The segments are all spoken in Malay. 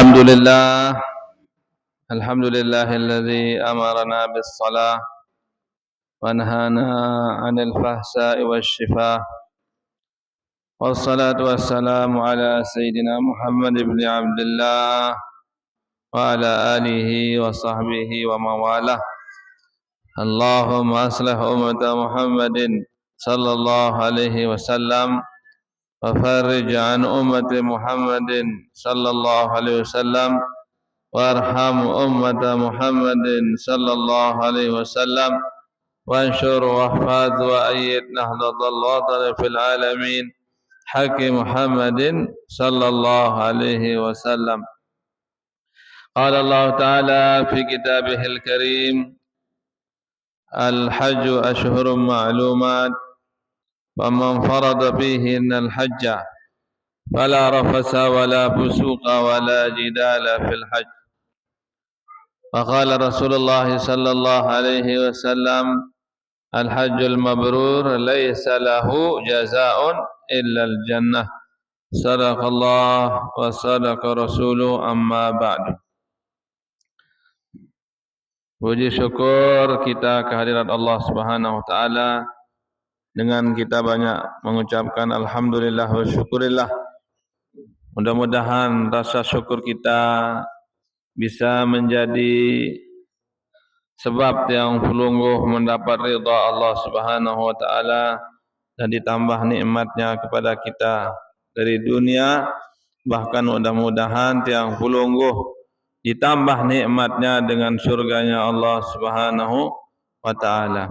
الحمد لله الذي أمرنا بالصلاة ونهانا عن الفحشاء والشفاء، والصلاة والسلام على سيدنا محمد بن عبد الله وعلى آله وصحبه ومن والاه. اللهم أصلح أمة محمد صلى الله عليه وسلم وفرج عن أمة محمد صلى الله عليه وسلم وارحم أمة محمد صلى الله عليه وسلم وانشر واحفظ وأيد نهضة الوطن في العالمين حق محمد صلى الله عليه وسلم. قال الله تعالى في كتابه الكريم: الحج أشهر معلومات فمن فرض فيهن الحج فلا رفث ولا فسوق ولا جدال في الحج. وقال رسول الله صلى الله عليه وسلم: الحج المبرور ليس له جزاء إلا الجنة. صدق الله وصدق رسوله. أما بعد. Puji syukur kita kehadirat Allah Subhanahu wa taala dengan kita banyak mengucapkan alhamdulillah wa syukurillah. Mudah-mudahan rasa syukur kita bisa menjadi sebab yang pelungguh mendapat ridha Allah Subhanahu wa taala dan ditambah nikmatnya kepada kita dari dunia, bahkan mudah-mudahan tiang pelungguh ditambah nikmatnya dengan surganya Allah Subhanahu wa taala.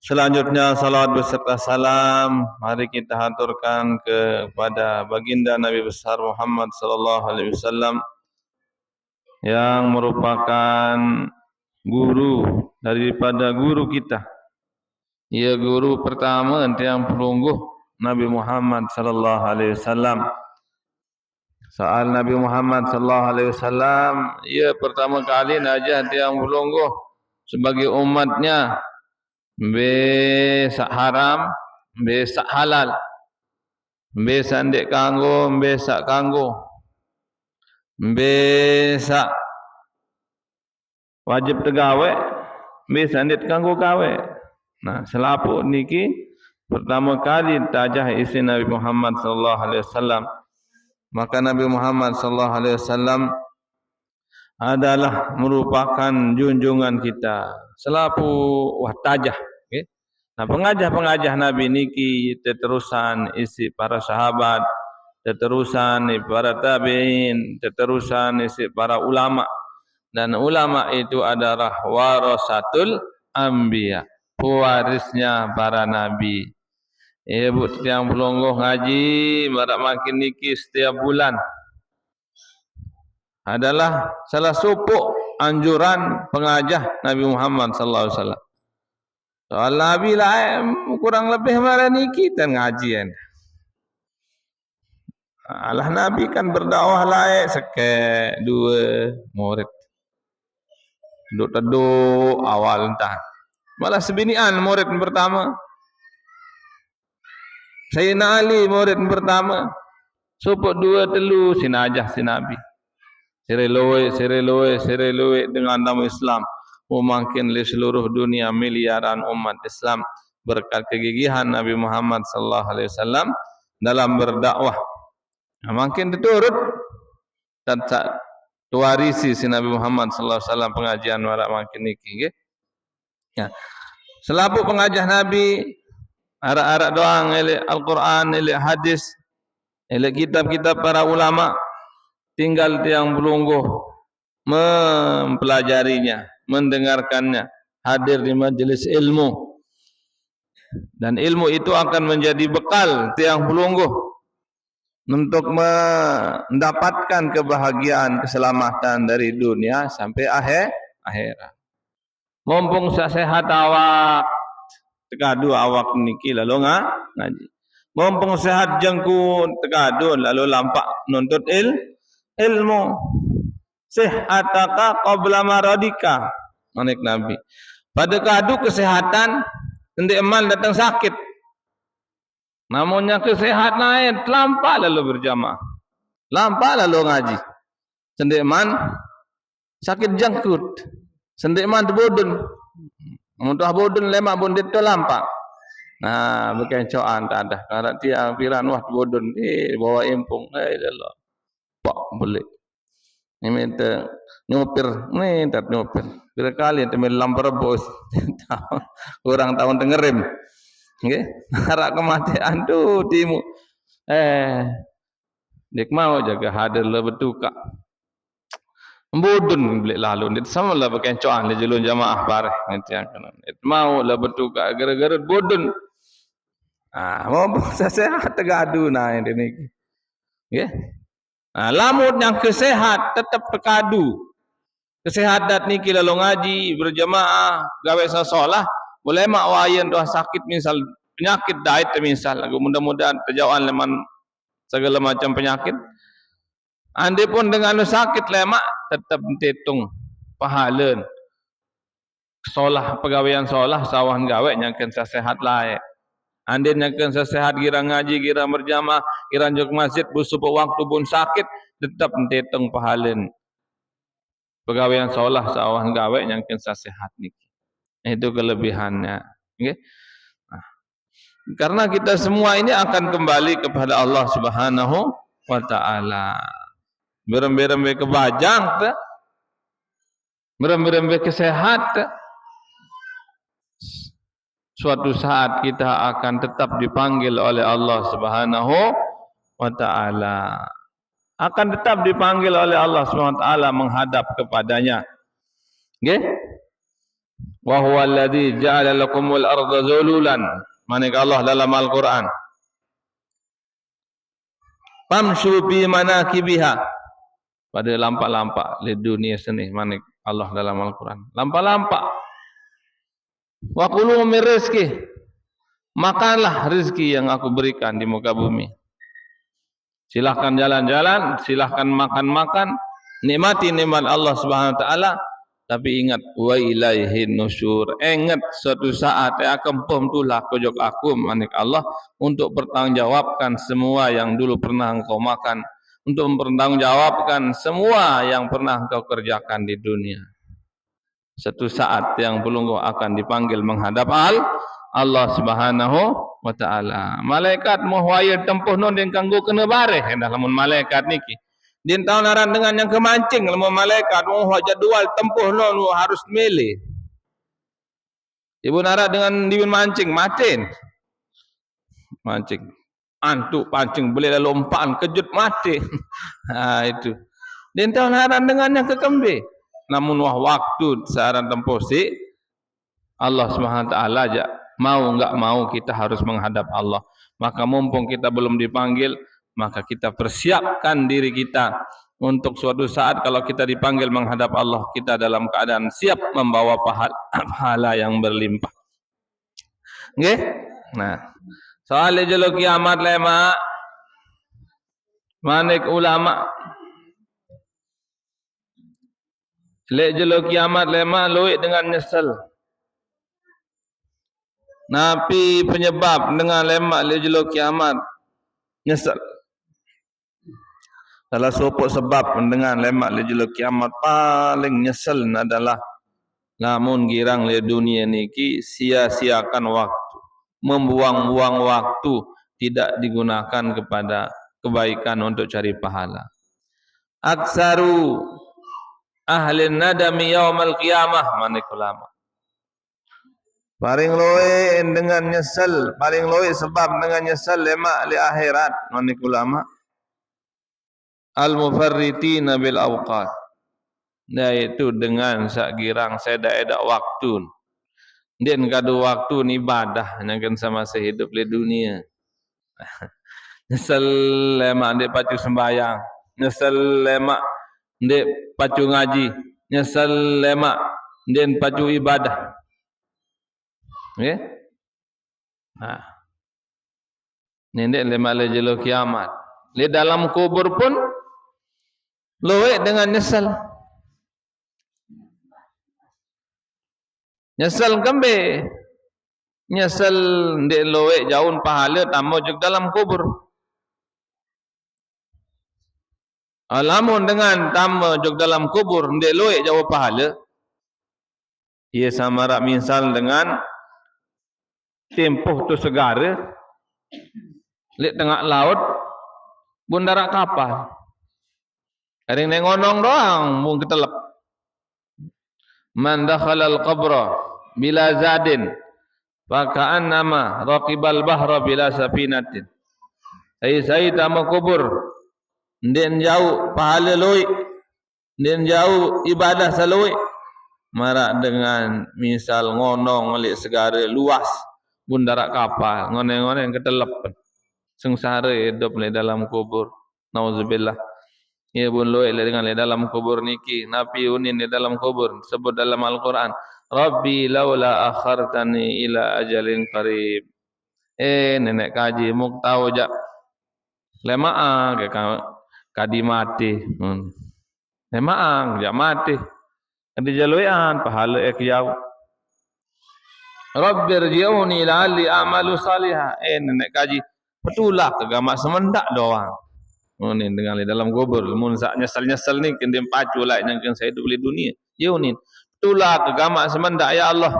Selanjutnya salawat beserta salam mari kita haturkan kepada baginda Nabi besar Muhammad sallallahu alaihi wasallam yang merupakan guru daripada guru kita. Ia guru pertama yang pelungguh Nabi Muhammad sallallahu alaihi wasallam. Soal Nabi Muhammad sallallahu alaihi wasallam, ia pertama kali najah yang pelungguh sebagai umatnya besak haram, besak halal, besak ndek kanggo, besak kanggo, besak wajib tegawe, besak ndek kanggo kawe. Nah, selaput niki pertama kali tajah isi Nabi Muhammad sallallahu alaihi wasallam. Maka Nabi Muhammad sallallahu alaihi wasallam adalah merupakan junjungan kita. Selapu wahtajah. Okay? Nah, pengajah-pengajah Nabi niki teterusan isi para sahabat, teterusan para tabi'in, teterusan isi para ulama. Dan ulama itu adalah warasatul anbiya, pewarisnya para nabi. Buat yang pelonggoh ngaji marak makin niki setiap bulan adalah salah satu anjuran pengajah Nabi Muhammad sallallahu alaihi wasallam. Soal Nabi lah kurang lebih mara niki dan ngajian. Allah Nabi kan berdakwah lah seke dua murid. Duduk teduh awal entah. Malah sebinian murid pertama. Sayyidina Ali murid pertama. Suput dua telu sinajah si Nabi. Sereloe dengan nama Islam. Memakin di seluruh dunia miliaran umat Islam berkat kegigihan Nabi Muhammad sallallahu alaihi wasallam dalam berdakwah. Nah, makin diturut dan tuarisi si Nabi Muhammad sallallahu alaihi wasallam pengajian marak makin niki nggih. Ya. Selapu pengajah Nabi arak-arak doang elek Al-Quran, elek hadis, elek kitab-kitab para ulama, tinggal tiang pelungguh mempelajarinya, mendengarkannya, hadir di majelis ilmu. Dan ilmu itu akan menjadi bekal tiang pelungguh untuk mendapatkan kebahagiaan, keselamatan dari dunia sampai akhirat. Mumpung sehat awak, tekadu awak niki lalu ngaji. Mumpung sehat jengku tekadu lalu lampak nuntut ilmu. Sehataka qabla maradika, manik Nabi. Pada kadu kesehatan nanti emal datang sakit. Namunnya kesehatan lampak lalu berjamaah. Lampak lalu ngaji. Sendik man sakit jangkut. Sendik man bodun. Muntah bodun lemak pun dia lampak. Nah, berkencoan tak ada. Kalau dia piran wah bodun bawa impung. Lelah. Pak boleh. Ni minta nyopir, nyopir. Berkali ente melampar bos. Orang tahun tengerim. Nggih. Harap kematian tu timu. Dik mau jaga hadir le betuka. Bodun boleh lalu. Dit sama lah berkencoan le jelun jamaah bareh nanti akan. Dit mau lah betuka gara-gara bodun. Mau sehat tegadu nah ini ni. Nggih. Lamun yang kesehat tetap terkadu. Kesehatan ni kita lalu ngaji berjamaah gawe sasolah boleh mak wayan doa sakit misal penyakit daid misal mudah-mudahan terjauhan leman segala macam penyakit. Andi pun dengan sakit lemak tetap dihitung pahala solah pegawaian solah sawan gawe nyangken sehat lain. Andi nyangken sehat kira ngaji kira berjamaah kira juk masjid busup waktu pun sakit tetap dihitung pahala pegawaian solah sawan gawe nyangken sehat niki. Itu kelebihannya. Okay? Karena kita semua ini akan kembali kepada Allah Subhanahu wa taala. Berem-berem kebajang, berem-berem kesehat. Suatu saat kita akan tetap dipanggil oleh Allah Subhanahu wa taala. Akan tetap dipanggil oleh Allah Subhanahu wa taala menghadap kepadanya. Nggih? Wa huwa alladzi ja'ala lakumul arda zululan. Manik Allah dalam Al-Quran. Famshu bi manakibiha. Pada lampak-lampak di dunia sini manik Allah dalam Al-Quran. Lampak-lampak. Wa kulu min rizki. Makanlah rezeki yang aku berikan di muka bumi. Silahkan jalan-jalan, silahkan makan-makan, nikmati nikmat Allah Subhanahu wa taala. Tapi ingat wa ilaihin nusyur. Ingat suatu saat akan pemtulah kojok aku manik Allah untuk bertanggungjawabkan semua yang dulu pernah engkau makan, untuk mempertanggungjawabkan semua yang pernah engkau kerjakan di dunia. Satu saat yang belum engkau akan dipanggil menghadap Allah Subhanahu wa taala. Malaikat muhwaya tempuh non den kanggo kena bareh hendak lamun malaikat niki. Din tahu naran dengan yang kemancing lamun malaikat jadual tempuh non harus milih. Ibu naran dengan diwin mancing matin. Mancing. Antuk pancing boleh lompaan kejut mati. Itu. Din tahu naran dengan yang kekembe. Namun waktu saran tempuh si Allah Subhanahu wa taala aja mau enggak mau kita harus menghadap Allah. Maka mumpung kita belum dipanggil, maka kita persiapkan diri kita untuk suatu saat kalau kita dipanggil menghadap Allah, kita dalam keadaan siap membawa pahala yang berlimpah. Nggih? Nah, soal jelo kiamat lema manik ulama lek jelo kiamat lema loik dengan nyesel. Napi penyebab dengan lemak lejelo kiamat nyesal. Salah satu sebab dengan lemak lejelo kiamat paling nyesal adalah namun girang le dunia niki sia-siakan waktu, membuang-buang waktu tidak digunakan kepada kebaikan untuk cari pahala. Aksaru ahli nadami yaumal qiyamah manik ulama. Paling loe dengan nyesal, paling loe sebab dengan nyesal lemak li akhirat manik ulama. Al-mufarritina bil awqat. Yaitu dengan sakirang sedak-edak waktu. Din kadu waktu ni ibadah nyangken sama sehidup di dunia. Nyesal lemak ndek pacu sembayang, nyesal lemak ndek pacu ngaji, nyesal lemak ndek pacu ibadah. Okay? Nah, nendek lemak le jelo kiamat. Le dalam kubur pun loe dengan nyesal. Nyesal kembe. Nyesal ndek loe jauh pahala tamu juk dalam kubur. Lamun dengan tama jog dalam kubur ndek luik jauh pahala. Ia sama rak misal dengan tempoh tu segara lek tengah laut bundarak kapal. Kadang nek ngonong doang mung ketelep. Man dakhala al-qabra bila zadin fa ka'annama raqibal bahra bila safinatin. Saya tama kubur ndek jauh pahala luik, ndek jauh ibadah saluik. Marak dengan misal ngonong lek segara luas bundarak kapal, ngoneng-ngoneng ketelep. Sengsara hidup di dalam kubur. Nauzubillah. Ia pun luik dengan di dalam kubur niki. Nabi unin di dalam kubur. Sebut dalam Al-Quran. Rabbi laula akhartani ila ajalin qarib. Nenek kaji muk tahu jak. Lemaang ke kadi mati. Lemaang jak mati. Kadi jaluian pahala jauh. Rabbi rji'uni la'alli a'malu salihah. Nenek kaji petulak ke gamak semendak doang. Ni dengan di dalam kubur. Mun sak nyesal-nyesal ni kendem pacu lah yang saya hidup di dunia. Yo ni. Tulak ke gamak semendak ya Allah.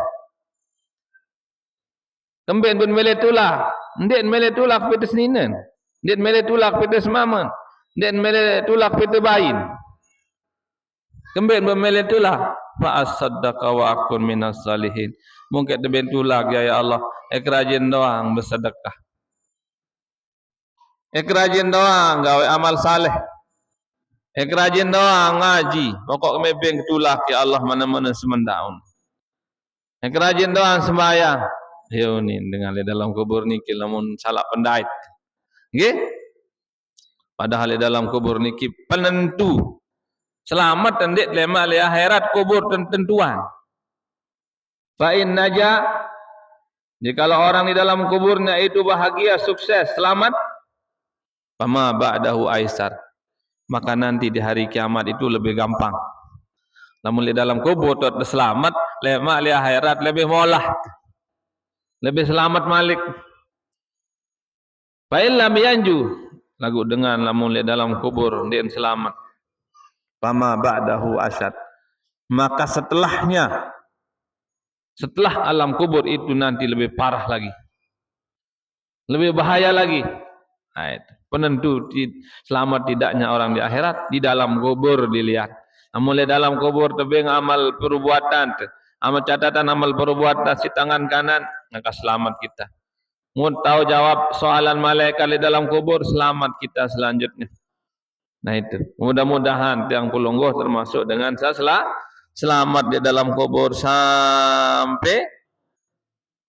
Kemben pun mele tulak. Ndek mele tulak pete seninen. Ndek mele tulak pete semaman. Ndek mele tulak pete bayin. Kemben pun mele tulak. Fa as-saddaqa wa akun minas salihin. Mungkin deben tulak ya Allah. Rajin doang bersedekah. Rajin doang gawe amal saleh. Rajin doang ngaji. Pokok mebeng ketulak ya Allah mana-mana semendaun. Rajin doang sembahyang. Yo ni dengan di dalam kubur niki lamun salah pendait. Nggih? Padahal di dalam kubur niki penentu. Selamat ndik lema li akhirat kubur tentuan. Fa in naja, jikalau orang di dalam kuburnya itu bahagia, sukses, selamat, fama ba'dahu aisar. Maka nanti di hari kiamat itu lebih gampang. Namun di dalam kubur tu selamat, lema li akhirat lebih molah. Lebih selamat malik. Fa in lam yanju, lagu dengan lamun di dalam kubur dia selamat. Fama ba'dahu asyad. Maka setelahnya, setelah alam kubur itu nanti lebih parah lagi. Lebih bahaya lagi. Nah, itu penentu selamat tidaknya orang di akhirat, di dalam kubur dilihat. Namun di dalam kubur tebing amal perbuatan, amal catatan amal perbuatan si tangan kanan, maka selamat kita. Mau tahu jawab soalan malaikat di dalam kubur, selamat kita selanjutnya. Nah itu, mudah-mudahan yang pulungguh termasuk dengan selamat di dalam kubur sampai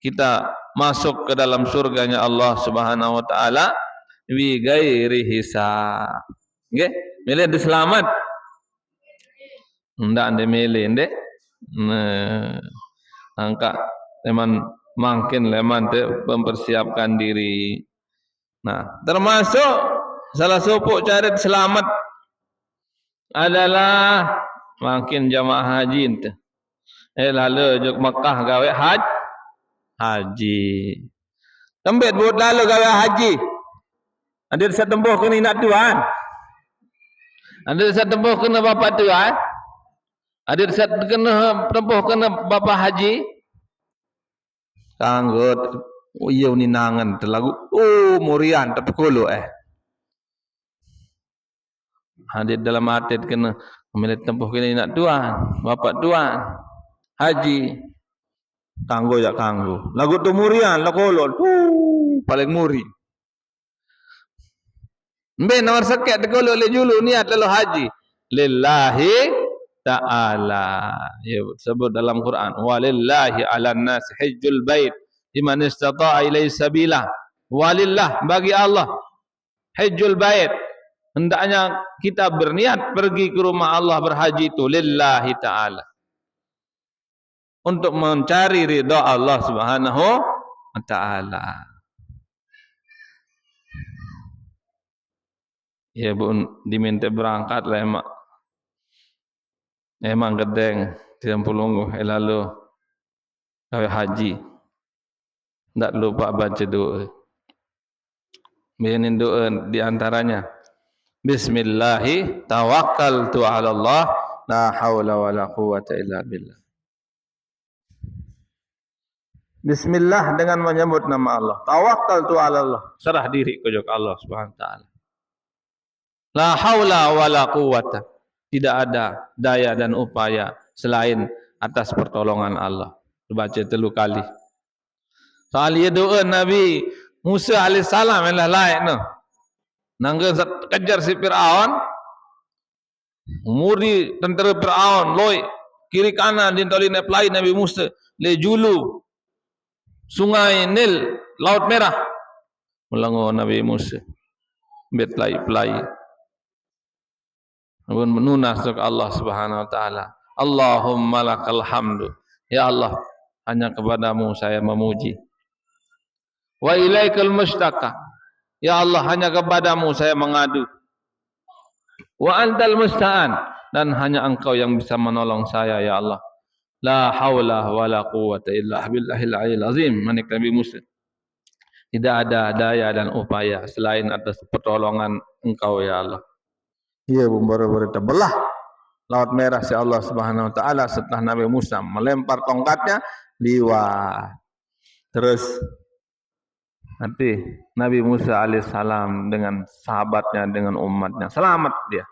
kita masuk ke dalam surganya Allah Subhanahu wa taala bi ghairi hisab. Nggih, milih di selamat. Ndak ande milih ndek. Angka leman makin leman mempersiapkan diri. Nah, termasuk salah satu cara selamat adalah makin jamaah haji ente. Lalu juk Mekah gawe haji. Tembet buat lalu gawe haji. Ada set tempuh kena nak tuan. Ada set tempuh kena bapa tuan. Ada set kena tempuh kena bapa haji. Kanggot iya ni nangan telagu. Murian tapi kolo Hadir dalam hati kena memilih tempuh kena nak tuan, bapa tuan, haji, kanggo ya kanggo. Lagu tu murian, lakolol, paling muri. Mbe nomor sekian tegolol le julu niat lalu haji, lillahi ta'ala. Ya sebut dalam Quran, walillahi 'alan nas hajjul bait liman istata'a ilaihi sabila. Walillah bagi Allah hajjul bait. Hendaknya kita berniat pergi ke rumah Allah berhaji itu lillahi ta'ala. Untuk mencari ridha Allah Subhanahu wa ta'ala. Ya pun diminta berangkat lah emang gedeng 30 lalu gawe haji. Ndak lupa baca doa. Biarin doa di antaranya Bismillahi tawakkaltu 'ala Allah la haula wala quwwata illa billah. Bismillah dengan menyebut nama Allah. Tawakkaltu 'ala Allah. Serah diri kepada Allah Subhanahu wa taala. La haula wala quwwata. Tidak ada daya dan upaya selain atas pertolongan Allah. Baca 3 kali. Soal dia doa Nabi Musa alaihissalam yang lain tu. Nangga kejar si Fir'aun. Muri tentera Fir'aun loi kiri kanan din tolin apply Nabi Musa le julu sungai Nil Laut Merah melango Nabi Musa bet pelai pun menunas ke Allah Subhanahu wa taala. Allahumma lakal hamdu. Ya Allah, hanya kepadamu saya memuji. Wa ilaikal mustaka. Ya Allah, hanya kepadamu saya mengadu. Wa antal musta'an, dan hanya engkau yang bisa menolong saya ya Allah. La haula wala quwwata illa billahil aliyil azim. Manik Nabi Musa. Tidak ada daya dan upaya selain atas pertolongan engkau ya Allah. Ia baru terbelah Laut Merah si Allah Subhanahu wa taala setelah Nabi Musa melempar tongkatnya liwat. Terus nanti Nabi Musa alaihissalam dengan sahabatnya, dengan umatnya, selamat dia.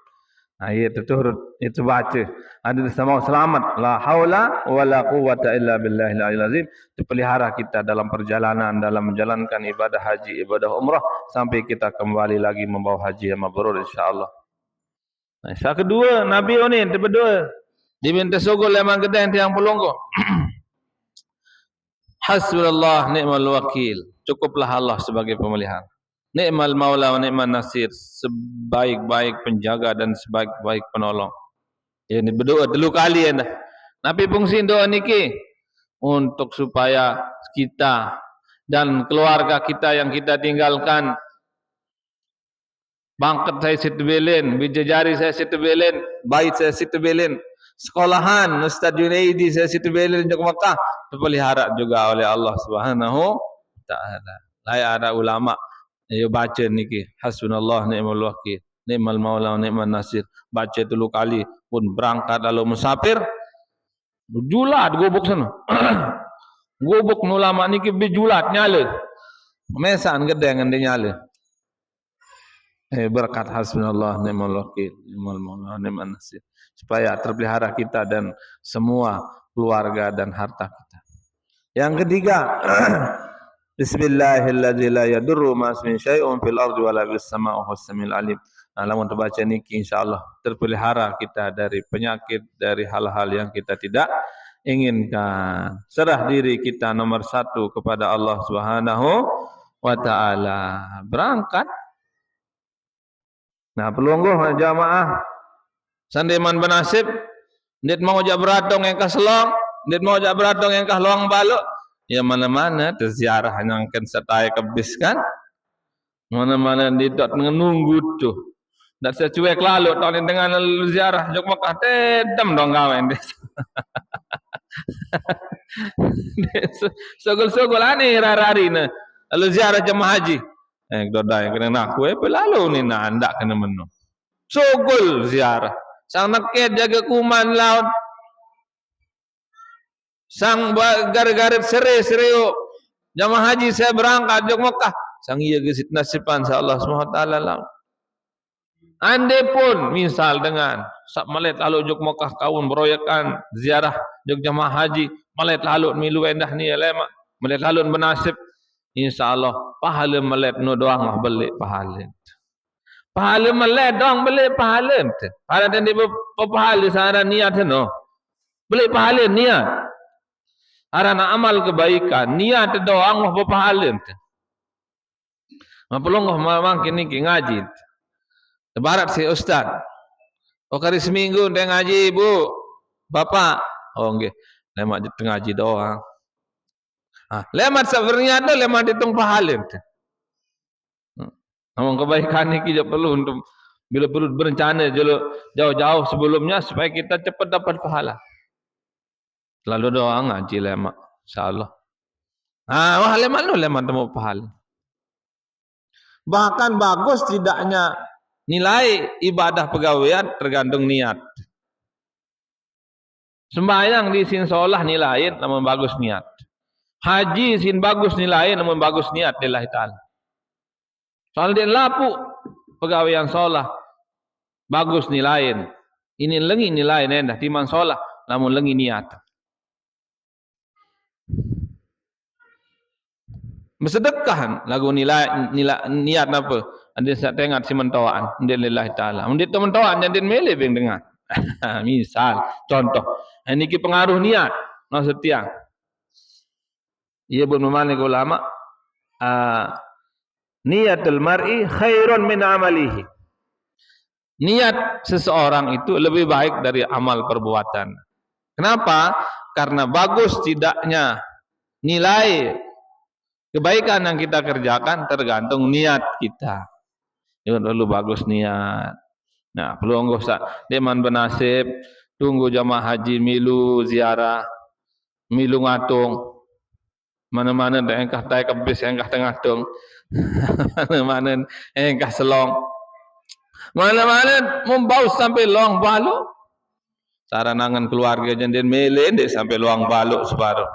Nah, itu turut, itu baca. Ada sama selamat. La haula wala quwwata illa billahil aliyil azim. Itu pelihara kita dalam perjalanan, dalam menjalankan ibadah haji, ibadah umrah sampai kita kembali lagi membawa haji yang mabrur insyaallah. Nah, yang kedua, Nabi ini berdua diminta sogol lemang gedeng tiang pelonggo. Hasbunallah ni'mal wakil. Cukuplah Allah sebagai pemelihara. Ni'mal maula wa ni'man nasir. Sebaik-baik penjaga dan sebaik-baik penolong. Ini berdoa 3 kali anda. Nabi fungsi doa niki untuk supaya kita dan keluarga kita yang kita tinggalkan, bangkat saya situbelen, bijajari saya situbelen, bait saya situbelen, sekolahan Ustaz Junaidi saya situbelen di Makkah, dipelihara juga oleh Allah Subhanahu wa taala. Saya ada ulama ayo baca niki hasbunallah ni'mal wakil, ni'mal maula wa ni'man nasir. Baca 3 kali pun berangkat lalu musafir. Julat gobok sana. Gobok ulama niki bejulat nyala. Mesan gedeng ande nyala. Berkat hasbunallah ni'mal wakil, ni'mal maula wa ni'man nasir. Supaya terpelihara kita dan semua keluarga dan harta kita. Yang ketiga, Bismillahilladzi la yadurru ma ismihi syai'un fil ardi wala fis sama'i wa huwas samiul alim. Nah, lamun terbaca niki insyaallah terpelihara kita dari penyakit, dari hal-hal yang kita tidak inginkan. Serah diri kita nomor 1 kepada Allah Subhanahu wa taala. Berangkat. Nah, pelungguh jamaah sandeman benasib, ndet mau jak beratong yang kaselong, ndet mau jak beratong yang kahluang baluk. Ya mana-mana terziarah yang akan setai kebis kan. Mana-mana tidak menunggu tu. Tak secuek lalu tahun dengan ziarah jok Makkah tedam dong kawan. Sogol-sogol ani rari na. Lalu ziarah jemaah haji. Dodai kena nak kue pelalu ni nak andak kena menu. Sogol ziarah. Sang naket jaga kuman laut. Sang gar-garit sere-sereo jamaah haji saya berangkat jok Makkah. Sang iya gesit nasiban sa Allah SWT lah. Ande pun misal dengan sak malet lalu jok Makkah kawan beroyakan ziarah jok jamaah haji malet lalu milu endah ni lemak malet lalu benasib insyaallah pahala malet no doang lah balik pahala. Pahala malet doang balik pahala. Pahala dan di pahala sara niat no. Balik pahala niat. Arana amal kebaikan, niat doang mah berpahala. Mapulungoh memang kini ngaji. Tebarat si ustaz. Kali seminggu dia ngaji ibu, bapak. Oh nggih, lemak ngaji doang. Lemat sebenarnya ada lemat hitung pahala. Namun kebaikan ini kita perlu untuk bila perlu berencana jauh-jauh sebelumnya supaya kita cepat dapat pahala. Lalu doa ngaji lemak, insyaallah. Wah lemak temu pahala. Bahkan bagus tidaknya Nilai ibadah pegawaian tergantung niat. Sembahyang di sin solah nilai namun bagus niat. Haji sin bagus nilai namun bagus niat lillahi ta'ala. Soal dia lapuk pegawaian solah bagus nilai. Ini lengi nilai dah timan solah namun lengi niat. Bersedekah lagu nilai niat apa? Ada saya tengok si mentawaan lillahi ta'ala. Mun dia mentawaan jadi meleh beng dengar. Misal contoh ini ki pengaruh niat maksud tiang. Ia pun memandang ulama niatul mar'i khairun min amalihi. Niat seseorang itu lebih baik dari amal perbuatan. Kenapa? Karena bagus tidaknya nilai kebaikan yang kita kerjakan tergantung niat kita. Itu perlu bagus niat. Nah, perlu enggak usah deman bernasib tunggu jamaah haji milu ziarah milu ngatung mana-mana dah engkah tai kebis engkah tengah tung mana-mana engkah selong mana-mana membau sampai luang baluk saranangan keluarga jendin mele dek sampai luang baluk separuh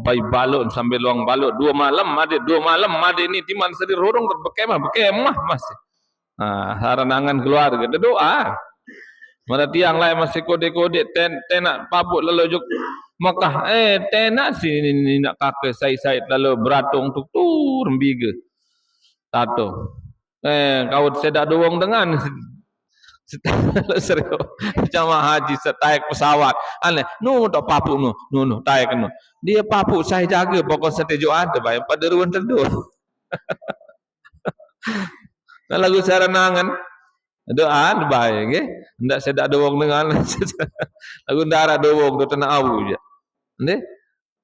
bayi baluk sampai luang baluk 2 malam ada ni timan sedir hurung berkemah masih saranangan keluarga doa. Mana tiang lain masih kode-kode tenak pabuk lalu juk Mekah tenak sini nak kakek saya lalu beratung tuk tur rembiga tato kau sedak doang dengan serius jamaah haji setaik pesawat aneh tak papuk no taik no dia papuk saya jaga pokok setejo ada bayang pada ruang terdo lagu saranangan doa baik nggih ndak sedak doang dengan lagu ndara doang do tanah awu je nggih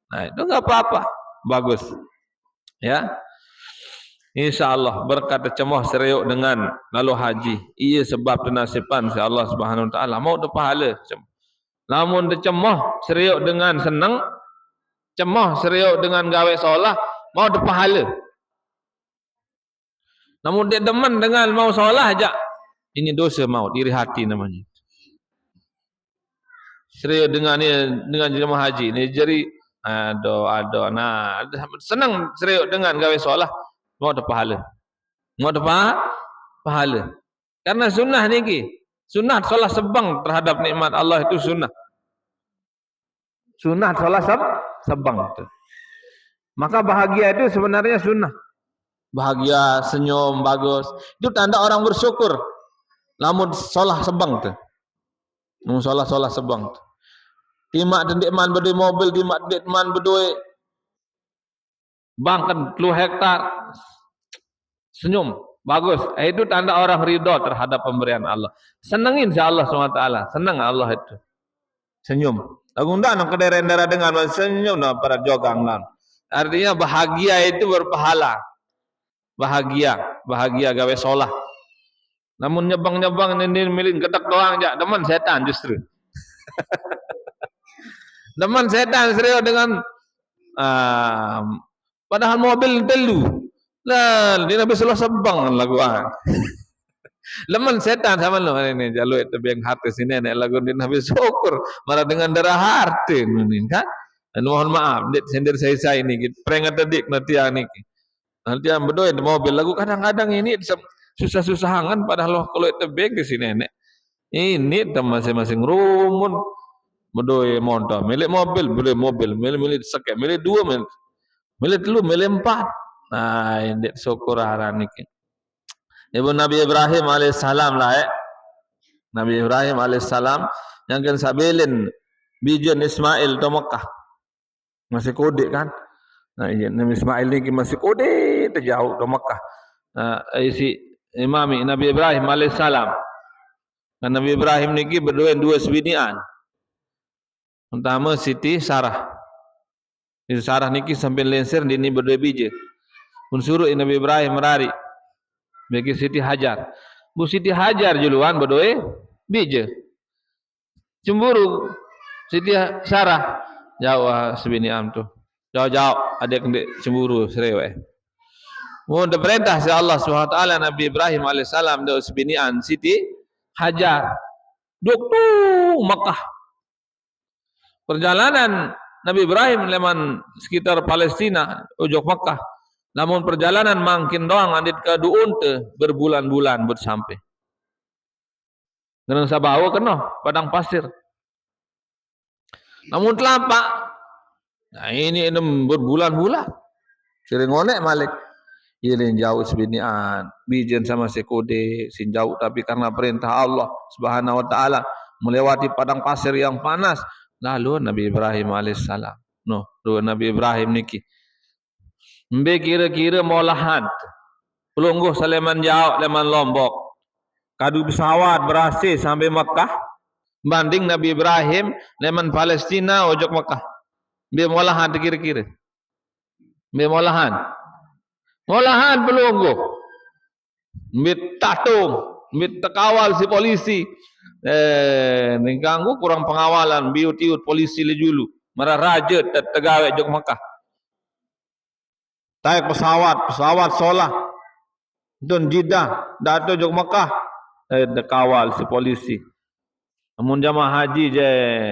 nah itu enggak apa-apa bagus ya insyaallah berkat cemoh seriuk dengan lalu haji ia sebab tenasipan si Allah Subhanahu wa taala mau dapat pahala namun cemoh seriuk dengan senang cemoh seriuk dengan gawe solah mau dapat pahala namun dia demen dengan mau solah aja ini dosa maut, iri hati namanya. Serius dengan jemaah haji ni jadi ado nah senang serius dengan gawe solah mau dapat pahala. Mau dapat pahala. Karena sunnah ni sunnah solah sebang terhadap nikmat Allah itu sunnah. Sunnah solah sebang itu. Maka bahagia itu sebenarnya sunnah. Bahagia, senyum, bagus. Itu tanda orang bersyukur. Namun solah sebang tu. Namun solah sebang tu. Timak dendik man berdua mobil, timak dendik man berdua bangkan 10 hektar. Senyum, bagus. Itu tanda orang ridha terhadap pemberian Allah. Senangin si Allah SWT. Senang Allah itu. Senyum. Lagu ndak nak kedera-dera dengan senyum nak para jogang nan. Artinya bahagia itu berpahala. Bahagia gawe solah. Namun nyebang ini milik gedak doang aja, demen setan justru. Demen setan serius dengan padahal mobil telu. Lah, dia habis salah sebang lagu Lemen setan sama lo ini jalur itu biang hati sini nek lagu dia habis syukur marah dengan darah hati nunin kan. Dan mohon maaf, dit sender saya ini prank adik nanti nanti yang berdoa di mobil lagu kadang-kadang ini susah-susahan padahal kalau itu beg di sini nek ini masing-masing rumun berdoa motor milik mobil milik sekep milik 2 milik 3 milik 4 nah ini syukur haran niki ibu Nabi Ibrahim alaihissalam lah Nabi Ibrahim alaihissalam yang kan sabilin bijan Ismail to Mekah masih kode kan nah Nabi Ismail ni masih kode terjauh to Mekah isi imami Nabi Ibrahim alaihissalam. Dan Nabi Ibrahim niki berdua 2 sebinian. Pertama Siti Sarah. Siti Sarah niki sampai lenser dini berdua biji. Pun suruh Nabi Ibrahim merari. Bagi Siti Hajar. Bu Siti Hajar juluan berdua biji. Cemburu Siti Sarah jauh sebinian tu. Jauh-jauh ada kena cemburu serewe. Mun perintah si Allah SWT Nabi Ibrahim alaihissalam do sebinian Siti Hajar. Duk tu Makkah. Perjalanan Nabi Ibrahim leman sekitar Palestina ujung Makkah. Namun perjalanan makin doang andit ke duun te berbulan-bulan bersampai. Dengan sabawa kena padang pasir. Namun telapak. Nah ini berbulan-bulan. Sering ngonek Malik. Iring jauh sebinian, bijen sama sekode, sin jauh tapi karena perintah Allah Subhanahu wa taala melewati padang pasir yang panas. Lalu Nabi Ibrahim alaihissalam. No, dua Nabi Ibrahim niki. Mbe kira-kira molahan. Pelungguh Saleman jauh, leman Lombok. Kadu pesawat berhasil sampai Makkah. Banding Nabi Ibrahim leman Palestina ojok Makkah. Mbe molahan kira-kira. Mbe molahan. Molahan pelungguh. Mbit tatung, mbit tekawal si polisi. Ni ganggu kurang pengawalan biut-iut polisi le julu. Marah raja tegawe jok Makkah. Taik pesawat solah. Dun Jeddah, dato jok Makkah. Tekawal si polisi. Namun jamaah haji je,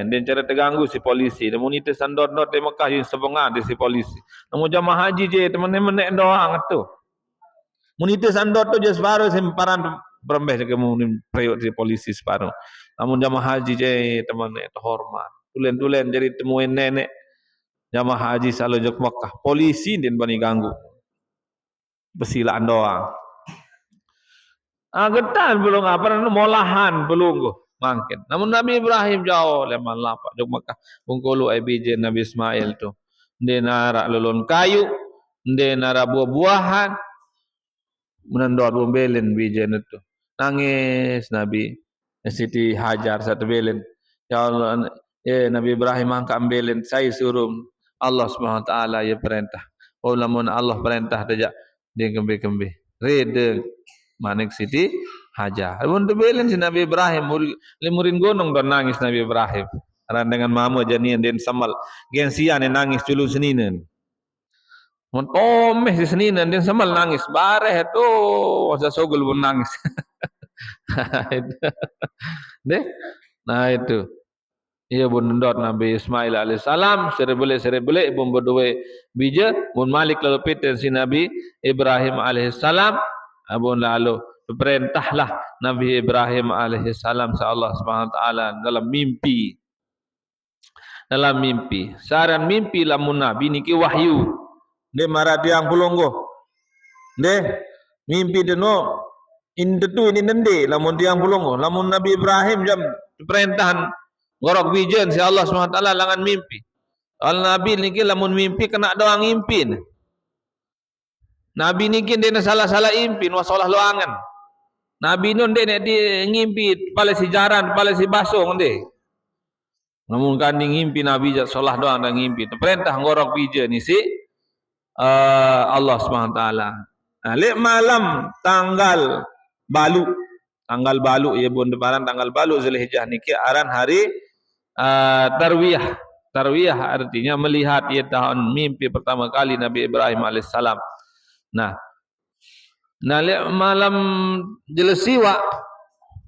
dan cara terganggu si polisi. Namun itu sandot-dot di Mekah yang sebengah di si polisi. Namun jamaah haji je, teman-teman nek doang tu. Namun itu sandot tu je separuh semparan berembeh ke mun prayot si polisi separuh. Namun jamaah haji je teman nek terhormat. Tulen-tulen jadi temuin nenek jamaah haji selalu jok Mekah. Polisi dan bani ganggu. Besilaan doang. Getan belum apa molahan belum mangkin. Namun Nabi Ibrahim jauh leman lapak jok Makkah. Bungkulu biji Nabi Ismail tu. Dia narak lulun kayu, dia narak buah-buahan. Menendor belen biji itu. Nangis Nabi Siti Hajar satu belen. Ya Allah, Nabi Ibrahim angkat belen. Saya suruh Allah SWT ya perintah. Oh lamun Allah perintah saja dia kembe-kembe. Reda manik Siti Hajar. Untuk belen si Nabi Ibrahim, limurin gunung dan nangis Nabi Ibrahim. Karena dengan mama janian dan samal gensian yang nangis dulu seninen. Montomeh si seninen dan samal nangis. Bareh tu wasa sogul pun nangis. Deh, nah itu. Ia pun ndot Nabi Ismail alaihissalam serebele pun berdua bija pun Malik lalu piten si Nabi Ibrahim alaihissalam abun lalu perintahlah Nabi Ibrahim alaihissalam sa Allah Subhanahu wa taala dalam mimpi. Dalam mimpi. Saran mimpi lamun Nabi niki wahyu. De marati yang pulunggo. De mimpi deno indetu ini nende lamun tiang pulunggo. Lamun Nabi Ibrahim jam perintahan gorok bijen si Allah Subhanahu wa taala langan mimpi. Al Nabi niki lamun mimpi kena doang impin. Nabi niki dene salah-salah impin wasalah luangan. Nabi nun dene di ngimpi pale si jaran pale si basong de. Namun kan ngimpi Nabi jat salah doang dan ngimpi. Perintah gorok bijen ni si Allah Subhanahu wa taala. Lek malam tanggal balu ya bun deparan tanggal balu Zulhijjah niki aran hari tarwiyah artinya melihat ia tahun mimpi pertama kali Nabi Ibrahim alaihissalam. Nah malam jelesiwa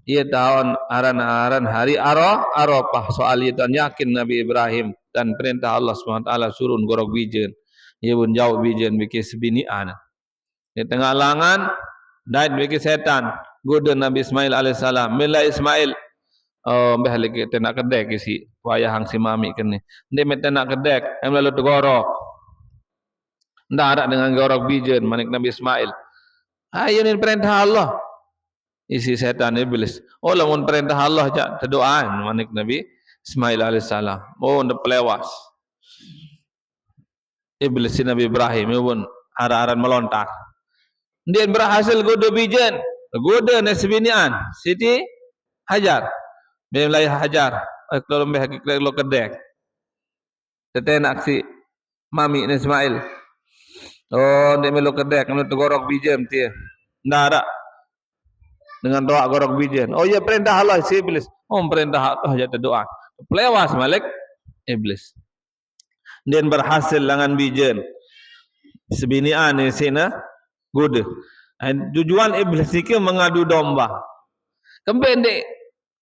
ia tahun aran hari Arafah soal itu yakin Nabi Ibrahim dan perintah Allah SWT suruh gorok bijen. Ia pun jauh bijen bikin sebinian. Di tengah langan dait bikin setan goda Nabi Ismail alaihissalam. Bila Ismail mbah lagi tenak kedek si wayahang si mami kene. Dia tenak kedek, lalu tegorok. Ndak ada dengan gorok bijen manik Nabi Ismail. Ayo ni perintah Allah. Isi setan iblis. Oh lamun perintah Allah jak terdoaan manik Nabi Ismail alaihissalam. Oh ndak pelewas. Iblis si Nabi Ibrahim pun aran melontar. Dia berhasil goda bijen. Goda nasibinian Siti Hajar. Belai Hajar. Kalau mbah lo kedek. Tetenak si mami Ismail. Oh, dia melo kedek kalau tegorok bijen dia. Ndak ada. Dengan doa gorok bijen. Oh ya perintah Allah si iblis. Oh perintah Allah jadi doa. Pelewas Malik iblis. Dan berhasil langan bijen. Sebinian di sini goda. Tujuan iblis ni mengadu domba. Kembali dek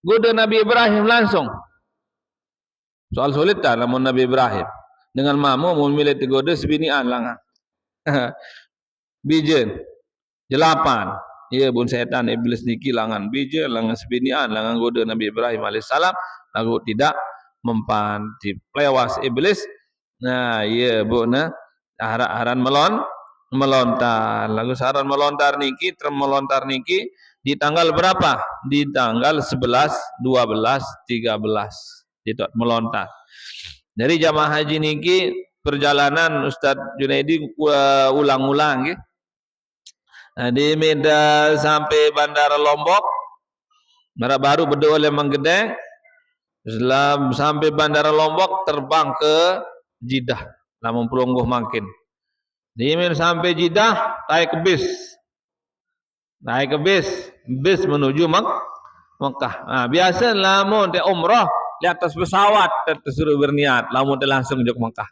goda Nabi Ibrahim langsung. Soal sulit tak namun Nabi Ibrahim dengan mamu memilih goda sebinian langan. Bijen jelapan. Ya bun setan iblis niki langan bija langan sebinian langan goda Nabi Ibrahim alaihissalam lagu tidak mempan diplewas iblis. Nah ya bu na aran melontar lagu saran melontar niki melontar niki di tanggal berapa? Di tanggal 11, 12, 13 itu melontar. Dari jamaah haji niki perjalanan Ustaz Junaidi ulang-ulang gitu. Di Medan sampai Bandara Lombok, baru berdoa oleh Manggede, setelah sampai Bandara Lombok terbang ke Jeddah, namun pelungguh makin. Di Medan sampai Jeddah, naik ke bis menuju Mekah. Nah, biasa lamun dia umrah di atas pesawat tersuruh berniat, lamun dia langsung ke Mekah.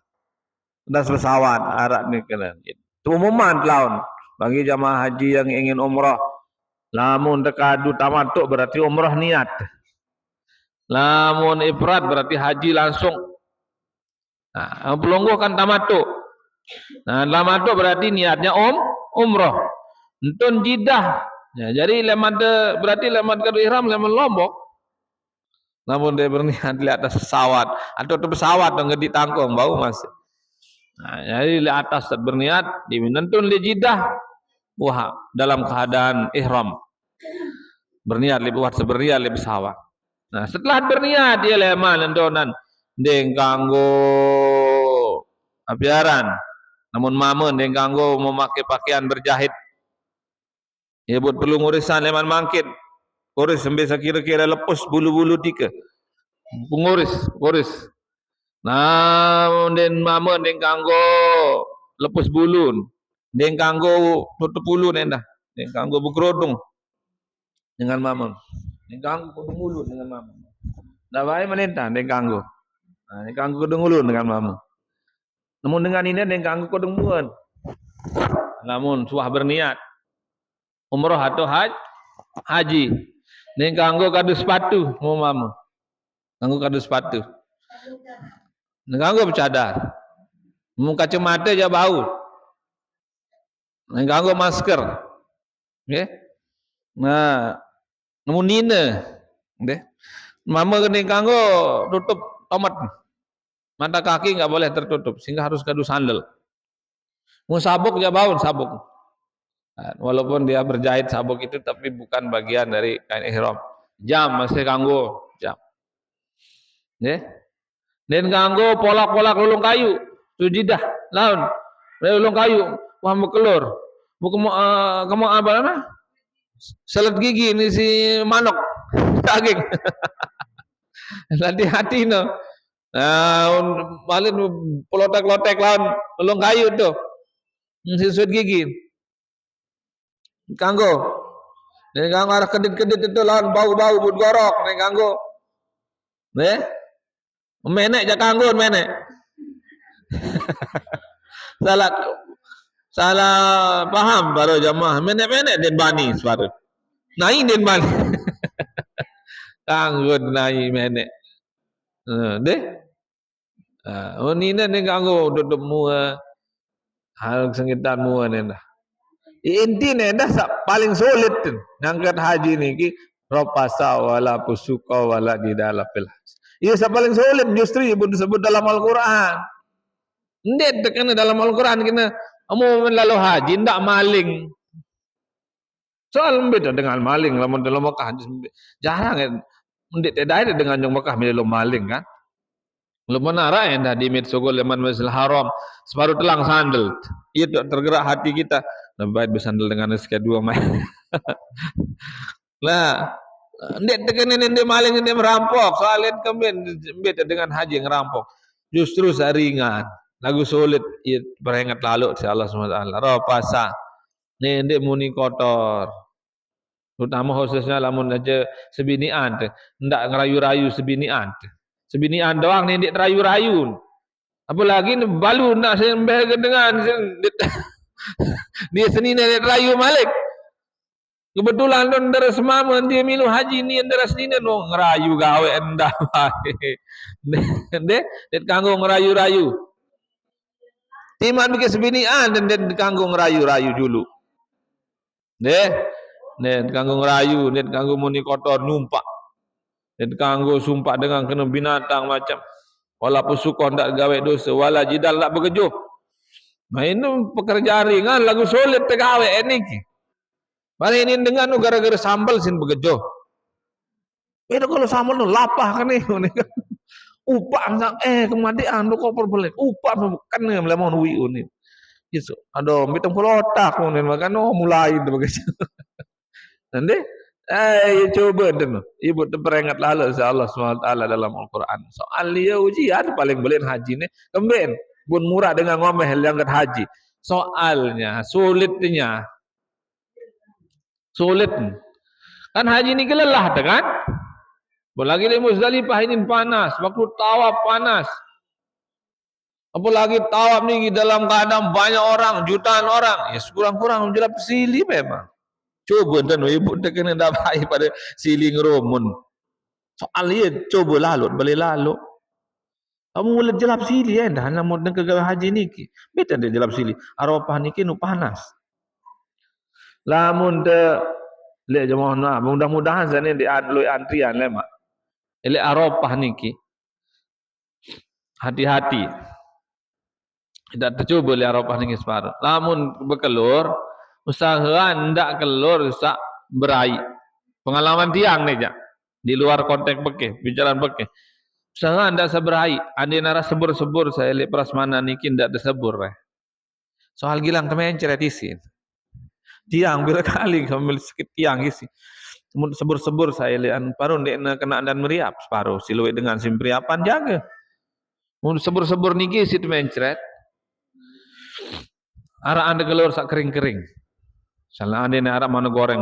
Atas pesawat Arab ni kena. Itu umuman laun. Bagi jamaah haji yang ingin umrah, lamun dekadu tamatuk berarti umrah niat. Lamun ifrad berarti haji langsung. Nah, pelungguh kan tamatuk. Nah, tamatuk berarti niatnya umrah. Entun Jeddah. Ya, jadi berarti lemad kadu ihram lemad Lombok. Namun dia berniat di atas pesawat atau pesawat yang di tangkong bau masih. Nah, jadi di atas berniat di menentun di Jeddah. Wah, dalam keadaan ihram. Berniat berniat lebih pesawat. Nah, setelah berniat dia leman lendonan deng kanggo apiaran. Namun mamun deng kanggo memakai pakaian berjahit. Ya buat perlu ngurisan leman mangkit. Kuris sampai sekira-kira lepas bulu-bulu tika. Kuris. Nah, den mamun deng kanggo lepas bulun. Deng kanggo tutup bulu nendah. Deng kanggo berkerudung dengan mamun. Deng kanggo kudung ulun dengan mamun. Dah baik menentang deng kanggo. Nah, deng kanggo kudung ulun dengan mamun. Namun dengan ini deng kanggo kudung muan. Namun suah berniat umrah atau haji. Deng kanggo kadu sepatu mau mamun. Kanggo kadu sepatu. Deng kanggo bercadar. Mun kacamata aja bau. Ganggu masker, okay? Nah, namun nina, okay? Mama kena ganggu tutup tomat, mata kaki enggak boleh tertutup, sehingga harus kadu sandal. Mau sabuk ya bau sabuk, nah, walaupun dia berjahit sabuk itu, tapi bukan bagian dari kain ihram. Jam masih ganggu jam, okay? Dan ganggu polak-polak lulung kayu, Jeddah, laun, lulung kayu. Wah kelur, kamu apa nama? Selat gigi ini si manok, daging. Hati-hati no. Malin pelotek-lotek lawan ulung kayu tu, si selat gigi. Kanggo, ni kanggo arah kedit-kedit itu lawan bau-bau bud gorok, ni kanggo. Menek je kanggo menek. Salah paham baru jamaah menek-menek den bani separuh. Naik den bani. Kanggut naik menek. Deh. Oh ni dah kanggo tutup mua. Hal sengitan mua ni dah. Inti ni dah paling sulit tu. Ngangkat haji ni ki rapasa wala pusuka wala jidala fil. Ia paling sulit justru disebut dalam Al-Quran. Ndet tekan dalam Al-Quran kena amu lalu haji ndak maling. Soal beda dengan maling lamun dalam Mekah jarang kan. Ndet tidak dengan yang Mekah dalam maling kan. Lamun arah endah di Mitsugul leman Masjidil Haram separuh telang sandal. Itu tergerak hati kita. Lebih baik bersandal dengan kedua main. Lah ndet tekan ndet maling ndet merampok. Soalnya kemudian beda dengan haji yang merampok. Justru saringan. Lagu sulit beringat lalu si Allah SWT. Rapasa. Ni dia muni kotor. Terutama khususnya lamun aja sebinian. Ndak ngerayu-rayu sebinian. Sebinian doang ni dia rayu-rayu. Apalagi ni balu nak sembah dengan Dia senina dia rayu malik. Kebetulan don dari semama dia milu haji ni antara senina no ngerayu gawe endah. Dek, det kanggo ngerayu-rayu. Timan bikin sebinian dan det kanggo ngerayu-rayu dulu. Deh, net kanggo ngerayu, net kanggo muni kotor numpak. Net kanggo sumpah dengan kena binatang macam. Walaupun suka ndak gawe dosa, wala jidal tak bekejuh. Nah ini pekerjaan ringan, lagu sulit tergawe ini. Mari ini dengan gara-gara sambal sin bekejuh. Itu kalau sambal tu lapah kan ni. Upah sang kematian tu kau perbelit. Upah kan ni melemon wi ni. Yesu, aduh, mitung pelotak ni makan mulai tu begitu. Nanti coba tu. Ibu terperingat lalu Allah SWT dalam Al-Quran. Soal dia ujian paling belit haji ni. Kembali bun murah dengan ngomel yang kat haji. Soalnya sulitnya. Sulit. Kan haji ni kelelah kan? Apalagi di Muzdalifah ini panas, waktu tawaf panas. Apalagi tawaf ni dalam keadaan banyak orang, jutaan orang. Ya sekurang-kurang jelap sili memang. Coba dan ibu tak kena dapat pada sili ngeromun. Soal dia coba lalu, boleh lalu. Kamu boleh jelap sili dah namun dengan kegawe haji ni. Betul dia jelap sili. Arafah ni kena panas. Lamun de lek jemaah nak mudah-mudahan sana di antrian lemak. Lek Arafah niki hati-hati. Tidak tercuba lek Arafah niki separuh. Lamun bekelur usahaan ndak kelur sak berai. Pengalaman tiang ni jak. Di luar konteks bekeh, bicara bekeh. Usahaan ndak seberai. Ande nara sebur-sebur saya lek prasmanan niki ndak disebur. Soal gilang temen ceretisin. Tiang bila kali sambil sikit tiang isi. Sebur-sebur saya lian paruh dek na kena dan meriap separuh siluet dengan simpriapan jaga. Mun sebur-sebur niki sit mencret. Ara anda kelur sak kering-kering. Salah anda ni ara mana goreng.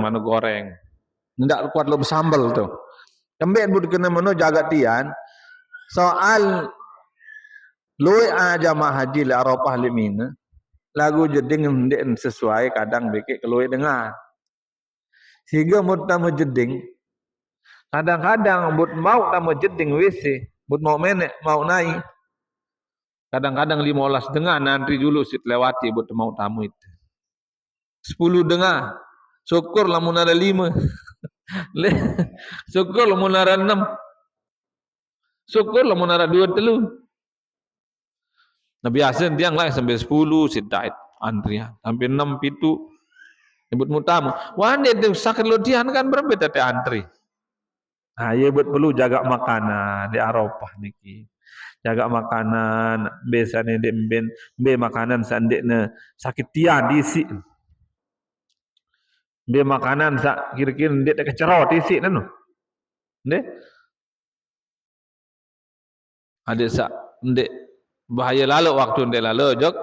Ndak kuat lo bersambal tu. Kembali bud kena mano jaga tian. Soal luwe jamaah haji le Arafah le Mina. Lagu jeding ndek sesuai kadang bekek keluar dengar. Sehingga mut tamu jeding kadang-kadang mut mau tamu jeding WC, mut mau menek mau naik. Kadang-kadang 15 dengar nanti dulu sit lewati mut mau tamu itu. 10 dengar. Syukur lamun ada 5. Syukur lamun ada 6. Syukur lamun ada 2 3. Nah biasa tiang lain sampai 10 sidait antrian sampai 6 pitu nyebut mutamu. Wah ni sakit lodian kan berbeda tete antri. Nah ia buat perlu jaga makanan di Arafah niki. Jaga makanan biasanya di be makanan sandekna sakit tian diisi. Be makanan sak kira-kira ndek kecerot diisi nanu. Ndek. Ada sak ndek bahaya lalu waktu dia lalu jok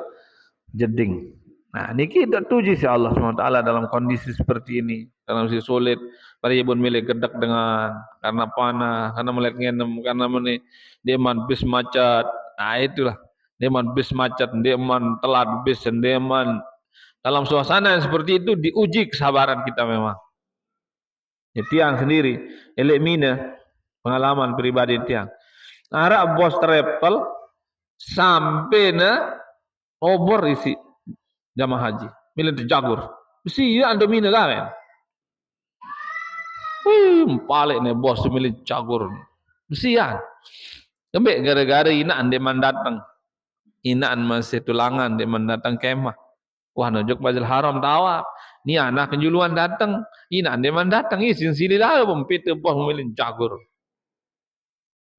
jeding. Nah niki dak tuji si Allah SWT dalam kondisi seperti ini, dalam si sulit pada ibun milik gedak dengan karena panah, karena melihat ngenem, karena meni dia man bis macet. Nah itulah dia man bis macet, dia man telat bis, dia man dalam suasana yang seperti itu diuji kesabaran kita memang. Ya, tiang sendiri, elek mina pengalaman pribadi tiang. Arab bos travel sampai na obor isi jamaah haji milih terjagur mesti ya anda mina kan palik ni bos milih jagur mesti ya sampai gara-gara inaan dia mendatang inaan masih tulangan dia mendatang kemah wah nojok Masjidil Haram tawaf ni anak kenjuluan datang inaan dia mendatang isin sini dah pempita bos milih jagur.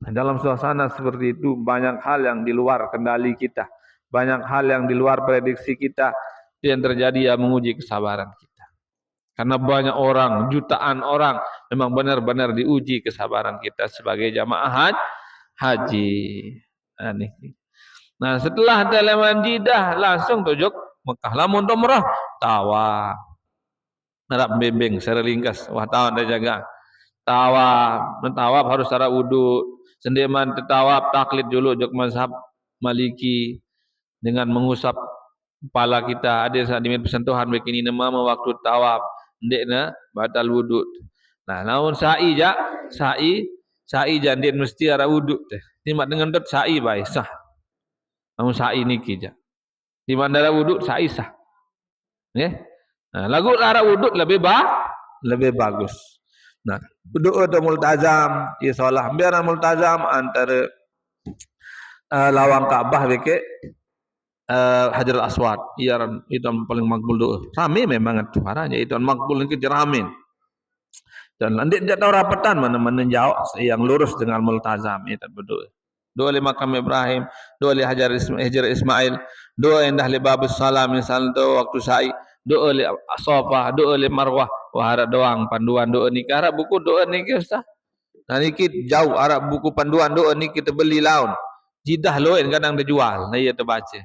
Dalam suasana seperti itu banyak hal yang di luar kendali kita, banyak hal yang di luar prediksi kita yang terjadi yang menguji kesabaran kita. Karena banyak orang, jutaan orang memang benar-benar diuji kesabaran kita sebagai jamaah haji. Nah setelah teleman jidah langsung tujuk Mekah. Lamun umrah tawaf, narap bimbing secara ringkas. Wah tawaf dah jaga. Tawaf, mentawaf harus secara wudu. Sendiman tetawaf taklid dulu jok mazhab Maliki dengan mengusap kepala kita ada saat demi persentuhan begini nama waktu tawaf ndekna batal wuduk. Nah, namun sa'i jak, sa'i jandin mesti ada wuduk teh. Timak dengan dot sa'i baik sah. Namun sa'i niki jak. Di bandara wuduk sa'i sah. Nggih. Nah, lagu arah wuduk lebih bagus. Nah, wuduk atau multazam, ya salah biar multazam antara lawang Ka'bah beke Hajar Aswad. Iya itu paling makbul doa. Rame memang itu haranya itu makbul itu rame. Dan nanti dia tahu rapatan mana-mana jauh yang lurus dengan multazam itu berdoa. Doa li makam Ibrahim, doa li Hajar Ismail, doa indah li Babus Salam misalnya tu waktu sa'i, doa li Safa, doa li Marwah, wah harap doang panduan doa ni harap buku doa ni ke ustaz. Nah niki jauh harap buku panduan doa ni kita beli laun. Jidah loin kadang dijual, nah iya terbaca.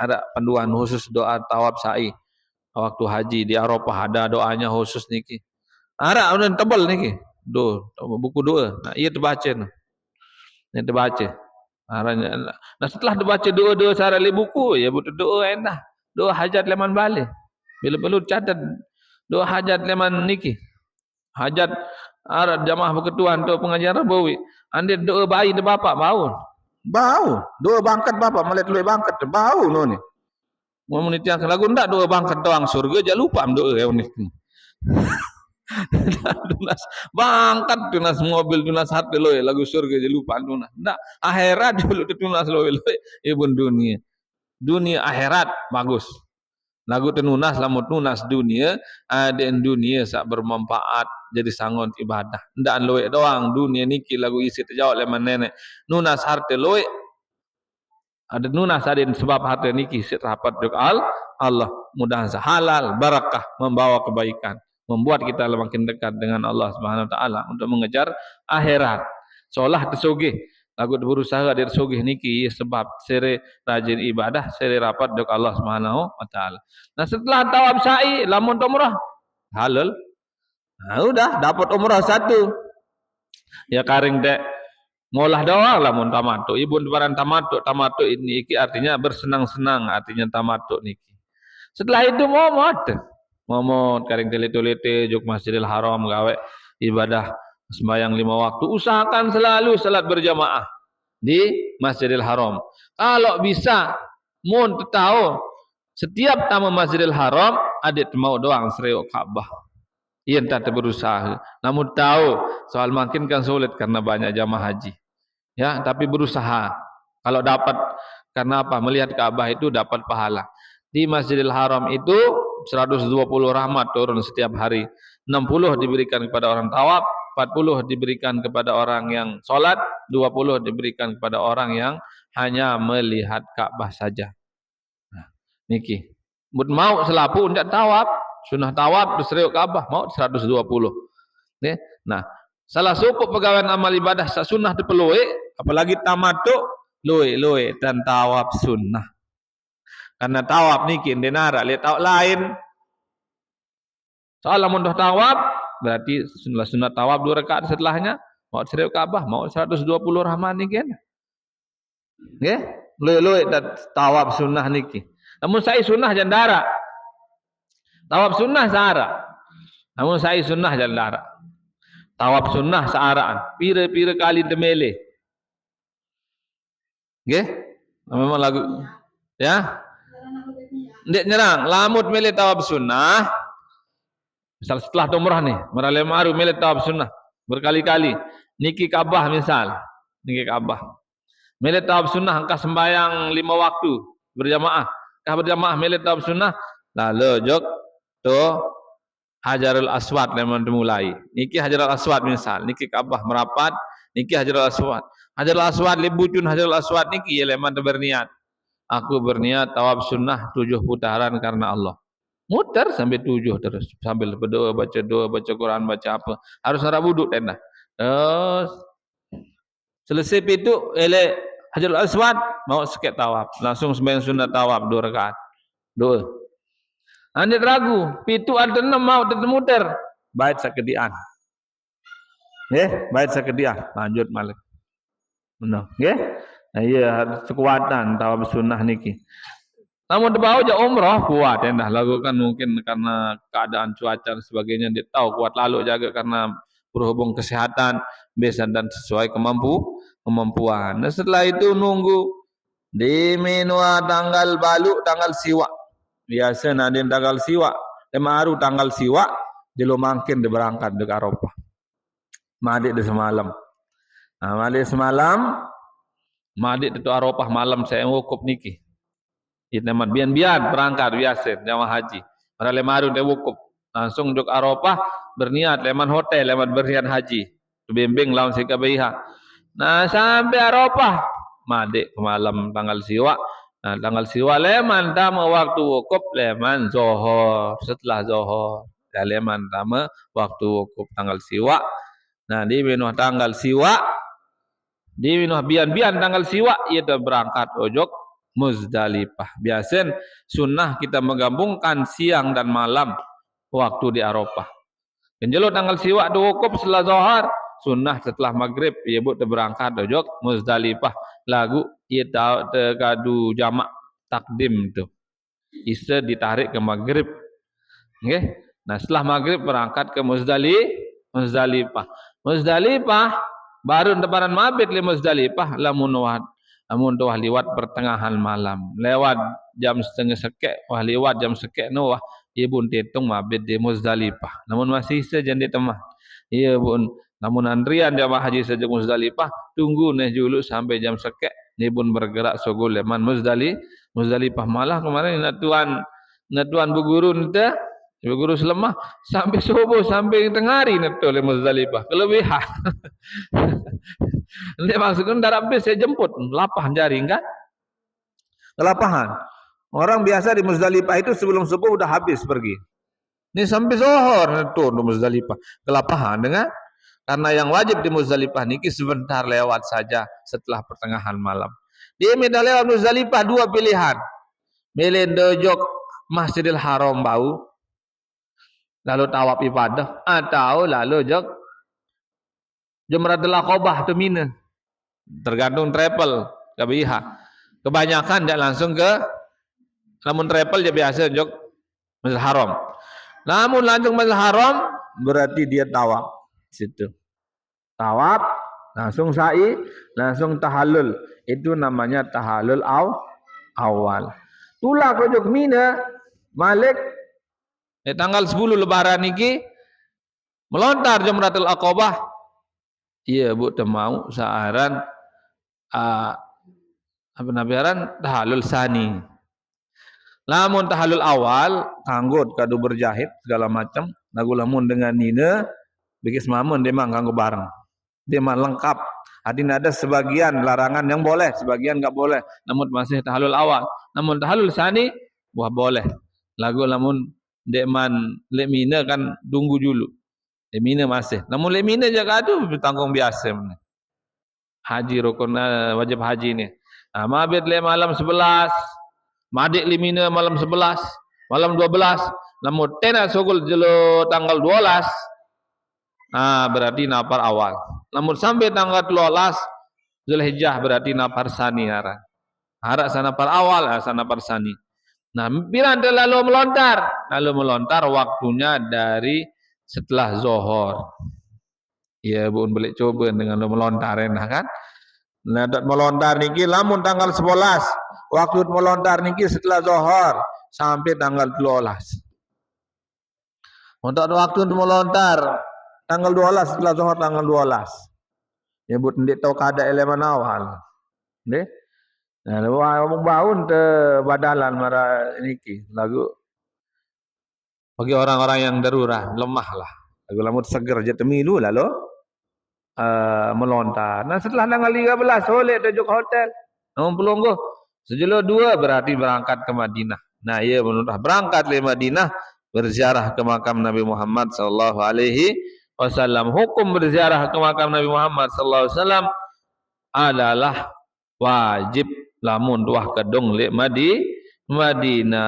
Harap panduan khusus doa tawaf sa'i. Waktu haji di Arafah ada doanya khusus niki. Harap udah tebal niki. Buku doa. Nah iya terbaca nah. Ini terbaca. Nah setelah terbaca doa-doa syarat li buku ya butuh doa endah. Doa hajat leman balik. Bila perlu catat doa hajat leman niki. Hajat arad jamaah berketuan tu pengajar Rabawi. Ande doa bayi de bapak bau. Bau. Doa bangkat bapak malet luai bangkat bau no ni. Mau menitiang lagu ndak doa bangkat doang surga jangan lupa doa ya ni. Tunas bangkat tunas mobil tunas hati loe lagu surga je lupa tunas ndak akhirat dulu tunas loe ibun dunia akhirat bagus lagu tenunas lamun tunas dunia ada dunia sak bermanfaat jadi sangon ibadah ndak loe doang dunia niki lagu isi terjawab leman nenek nunas hati loe ada nunas ada sebab hati niki rapat doa Allah mudah halal barakah membawa kebaikan membuat kita makin dekat dengan Allah Subhanahu wa taala untuk mengejar akhirat. Seolah tersugih, lagu berusaha dia tersugih niki sebab sere rajin ibadah, sere rapat dengan Allah Subhanahu wa taala. Nah, setelah tawaf sa'i lamun umrah halal. Nah, udah dapat umrah satu. Ya karing dek ngolah doang lamun tamattu. Ibun baran tamattu ini iki artinya bersenang-senang, artinya tamattu niki. Setelah itu momot karing teliti-teliti juk Masjidil Haram gawe ibadah sembahyang 5 waktu usahakan selalu salat berjamaah di Masjidil Haram kalau bisa mun tahu setiap tamu Masjidil Haram adik mau doang sereok Ka'bah iya tak berusaha namun tahu soal makin kan sulit karena banyak jamaah haji ya tapi berusaha kalau dapat karena apa melihat Ka'bah itu dapat pahala di Masjidil Haram itu 120 rahmat turun setiap hari 60 diberikan kepada orang tawaf 40 diberikan kepada orang yang solat 20 diberikan kepada orang yang hanya melihat Ka'bah saja nah, niki mau selapu ndak tawaf sunah tawaf diseriuk Ka'bah mau 120 nih nah salah suku pegawai amal ibadah sunah diperluai apalagi tamattu luwe dan tawaf sunnah karena tawaf niki denara lihat tawaf lain soal lamun dah tawaf berarti sunat tawaf 2 rakaat setelahnya mau seriuk Ka'bah mau 120 rahmat niki kan nggih luwe dan tawaf sunnah niki namun saya sunnah jandara tawaf sunnah searah namun saya sunnah jandara tawaf sunnah searaan pira-pira kali temele nggih memang lagu ya ndak nyerang lamut milih tawaf sunnah misal setelah umrah nih merale maru milih tawaf sunnah berkali-kali niki Ka'bah misal niki Ka'bah milih tawaf sunnah angka sembahyang 5 waktu berjamaah kah berjamaah milih tawaf sunnah lalu jok tu Hajarul Aswad lemon dimulai niki Hajarul Aswad misal niki Ka'bah merapat niki Hajarul Aswad libutun Hajarul Aswad niki ya lemon berniat aku berniat tawaf sunnah 7 putaran karena Allah. Muter sampai 7 terus. Sambil berdoa, baca Quran, baca apa. Harus harap wuduk tenda. Terus selesai itu ele Hajarul Aswad mau sikit tawaf. Langsung sembahyang sunnah tawaf 2 rakaat. Doa. Anda ragu, pitu ada 6 mau muter. Bait sakedian. Bait sakedian. Lanjut malik. Benar, nggih? Nah, iya kekuatan tawaf sunnah niki. Namun debau je umrah kuat ya dah lagu kan mungkin karena keadaan cuaca dan sebagainya dia tahu kuat lalu jaga karena berhubung kesehatan biasa dan sesuai kemampuan. Dan setelah itu nunggu di menua tanggal balu tanggal siwak. Biasa nadin tanggal siwak. Maru tanggal siwak dia mangkin dia berangkat ke Arafah. Madik dia semalam. Nah, madik semalam madik itu Arafah malam saya wukuf niki. Itamat bian-bian berangkat biasa jamaah haji. Pada lemaru dia wukuf. Langsung duk Arafah berniat leman hotel leman berniat haji. Bimbing lawan sikabaiha. Nah sampai Arafah madik malam tanggal siwak. Nah tanggal siwak leman tama waktu wukuf leman zuhur. Setelah zuhur leman tama waktu wukuf tanggal siwak. Nah di minuh tanggal siwak di minuh bian-bian tanggal siwak ia dah berangkat ojok Muzdalifah. Biasa sunnah kita menggabungkan siang dan malam waktu di Arafah. Penjelur tanggal siwak tu wukuf setelah zuhur, sunnah setelah maghrib ia buat berangkat ojok Muzdalifah. Lagu ia tahu terkadu jamak takdim tu. Isa ditarik ke maghrib. Okay? Nah setelah maghrib berangkat ke Muzdalifah. Muzdalifah baru deparan mabit le Muzdalifah lamun tuah liwat pertengahan malam. Lewat jam setengah sekek, wah liwat jam sekek no wah ia pun tetung mabit di Muzdalifah. Namun masih saja di temah. Ia pun namun antrian jamaah haji sejak Muzdalifah tunggu nih dulu sampai jam sekek. Ia pun bergerak sogol leman Muzdalifah malah kemarin natuan berguru nita berguru selemah sampai subuh sampai tengah hari neto le Muzdalifah kelebihan. Nanti maksudnya darab bis saya jemput lapah jaring kan kelapahan. Orang biasa di Muzdalifah itu sebelum subuh udah habis pergi. Ini sampai zuhur neto di Muzdalifah kelapahan dengan karena yang wajib di Muzdalifah niki sebentar lewat saja setelah pertengahan malam. Dia minta lewat Muzdalifah dua pilihan. Milih dojok Masjidil Haram bau lalu tawaf ibadah atau lalu jog Jamratul Aqabah tu Mina. Tergantung travel KBIH. Kebanyakan dia langsung ke namun travel dia biasa jog Masjidil Haram. Namun langsung Masjidil Haram berarti dia tawaf situ. Tawaf langsung sa'i, langsung tahallul. Itu namanya tahallul awal. Tulah ke jog Mina Malik tanggal 10 lebaran niki melontar Jamratul Aqabah. Iya bu temau saaran apa nabiaran tahallul sani. Lamun tahallul awal kanggo kadu berjahit segala macam. Lagu lamun dengan nina bikis mamun dia mang kanggo bareng. Dia mang lengkap. Adin ada sebagian larangan yang boleh, sebagian enggak boleh. Namun masih tahallul awal. Namun tahallul sani wah boleh. Lagu lamun dekman lemina kan tunggu dulu. Lemina masih. Namun lemina jaga tu bertanggung biasa. Haji rukun wajib haji ni. Mabit le malam 11. Madik lemina malam 11. Malam 12. Namun tena sogol jelo tanggal 12. Berarti napar awal. Namun sampai tanggal 12 Zulhijjah berarti napar sani hara. Hara sana par awal, sana par sani. Nah, bila anda lalu melontar waktunya dari setelah zuhur. Ya, bun boleh coba dengan melontar enak kan? Nah, melontar niki lamun tanggal 11. Waktu melontar niki setelah zuhur sampai tanggal 12. Untuk waktu melontar tanggal 12 setelah zuhur tanggal 12. Ya, bun ndik tahu kada elemen awal. Nggih. Nah, omong baun te badalan mara niki lagu bagi orang-orang yang darurat lemah lah. Lagu lamut seger je temilu lalu melontar. Nah, setelah tanggal 13 soleh tujuk hotel. Namun pelonggo sejelo 2 berarti berangkat ke Madinah. Nah, ia menurut berangkat ke Madinah berziarah ke makam Nabi Muhammad sallallahu alaihi wasallam. Hukum berziarah ke makam Nabi Muhammad sallallahu alaihi wasallam adalah wajib lamun tuah kedung lek Madinah.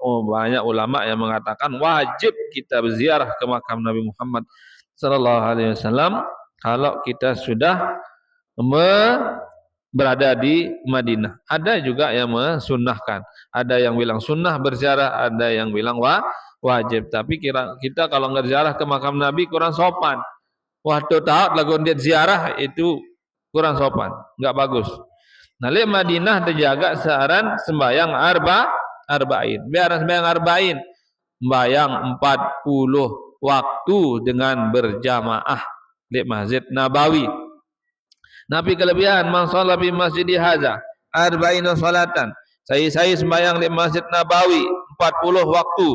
Banyak ulama yang mengatakan wajib kita berziarah ke makam Nabi Muhammad sallallahu alaihi wasallam kalau kita sudah berada di Madinah. Ada juga yang mensunnahkan. Ada yang bilang sunnah berziarah, ada yang bilang wajib. Tapi kita kalau berziarah ke makam Nabi kurang sopan. Waktu tahu lagu dia ziarah itu kurang sopan, enggak bagus. Nah, di Madinah terjaga saran sembayang arba'in. Biar sembayang arba'in, sembayang 40 waktu dengan berjamaah di Masjid Nabawi. Nabi kelebihan man shalla fi masjid hadza arba'ina salatan. Saya sembahyang di Masjid Nabawi 40 waktu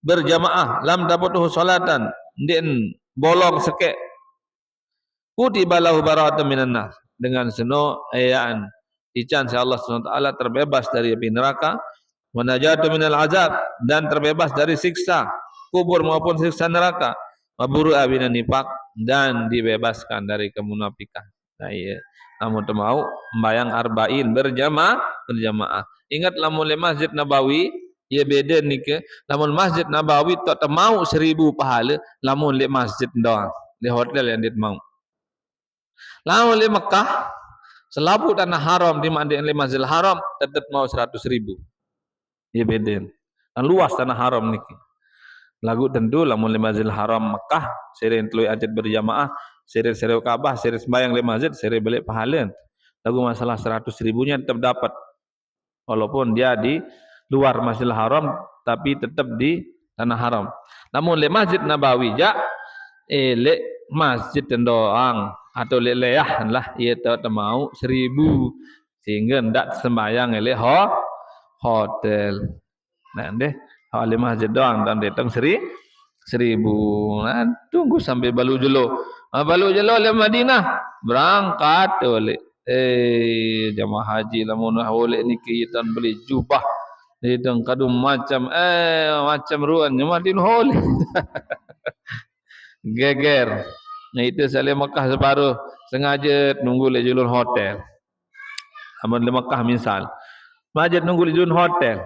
berjamaah lam tabutuhu salatan din bolong sekek kutiba lahu bara'atun minan nar, dengan seno ayaan ican si Allah SWT terbebas dari api neraka, wa najatu minal azab, dan terbebas dari siksa kubur maupun siksa neraka, wa buru'a minan nifaq, dan dibebaskan dari kemunafikan. Nah, iya. Namun mau membayang arba'in berjamaah. Ingat lamun le Masjid Nabawi ia beda ni ke, lamun Masjid Nabawi tak mau 1000 pahala, lamun le masjid doang, di hotel yang dia mau. Lamun le Mekah selabu tanah haram di Masjidil Haram tetap mau 100.000. Ia beda. Dan luas tanah haram niki. Lagu tentu lamun di Masjidil Haram Mekah sering telu ajat berjamaah, sering Ka'bah, sering sembahyang di masjid, sering balik pahala. Lagu masalah 100.000-nya tetap dapat. Walaupun dia di luar Masjidil Haram tapi tetap di tanah haram. Namun di Masjid Nabawi ja le masjid doang atau leleyah lah ia tak mau 1000 sehingga ndak sembahyang oleh hotel. Nah deh oleh masjid doang dan datang 1000. Nah, tunggu sampai balu jelo. Balu jelo le Madinah berangkat oleh jamaah haji lamun oleh niki tan beli jubah ditang kadum macam macam ruan Madinah oleh geger. Nah itu saya Mekah separuh sengaja nunggu le julun hotel. Amun le Mekah misal. Majid nunggu le julun hotel.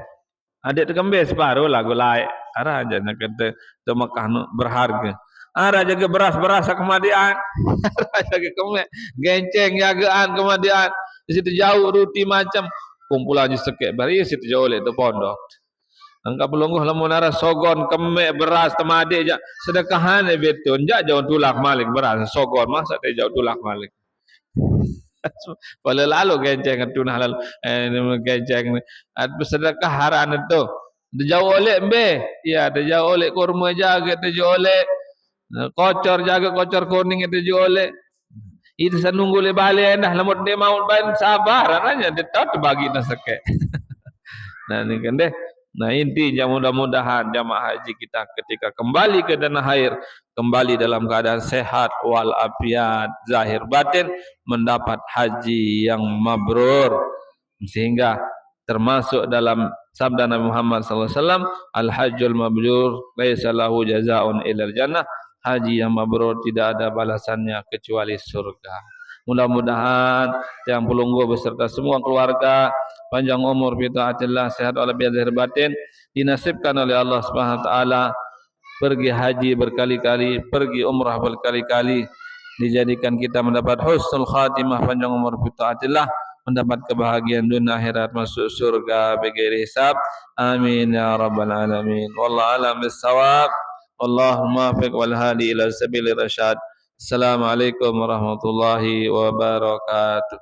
Adik terkembes separuh lagu laik. Ara aja nak kata tu Mekah berharga. Ara jaga beras-beras kemadian. Ara jaga kemek genceng jagaan kemadian. Di situ jauh ruti macam kumpulan sekek bari situ jauh le tu pondok. Angka pelungguh lamun ara sogon kemek beras temade jak sedekahan betul jak jauh tulak malik beras sogon masa te jauh tulak malik. Pada lalu genceng tu nah lalu genceng sedekah haran itu jauh oleh embe ya jauh oleh kurma jaga jauh oleh kocor jaga kocor kuning itu jauh oleh itu senunggu le balik dah lamun dia mau ban sabar aja dia tahu bagi nak sekek. Nah ni kan deh. Nah intinya mudah-mudahan jamaah haji kita ketika kembali ke tanah air kembali dalam keadaan sehat wal afiat zahir batin mendapat haji yang mabrur sehingga termasuk dalam sabda Nabi Muhammad SAW al hajjul mabrur laisa lahu jazaa'un illal jannah, haji yang mabrur tidak ada balasannya kecuali surga. Mudah-mudahan yang pelunggu beserta semua keluarga panjang umur bi taatillah sehat walafiat zahir batin dinasibkan oleh Allah Subhanahu wa taala pergi haji berkali-kali, pergi umrah berkali-kali, dijadikan kita mendapat husnul khatimah panjang umur bi taatillah, mendapat kebahagiaan dunia akhirat masuk surga bighairi hisab. Amin ya rabbal alamin. Wallahu a'lam bissawab. Allahumma fiq wal hadi ila sabilir rasyad. Assalamualaikum warahmatullahi wabarakatuh.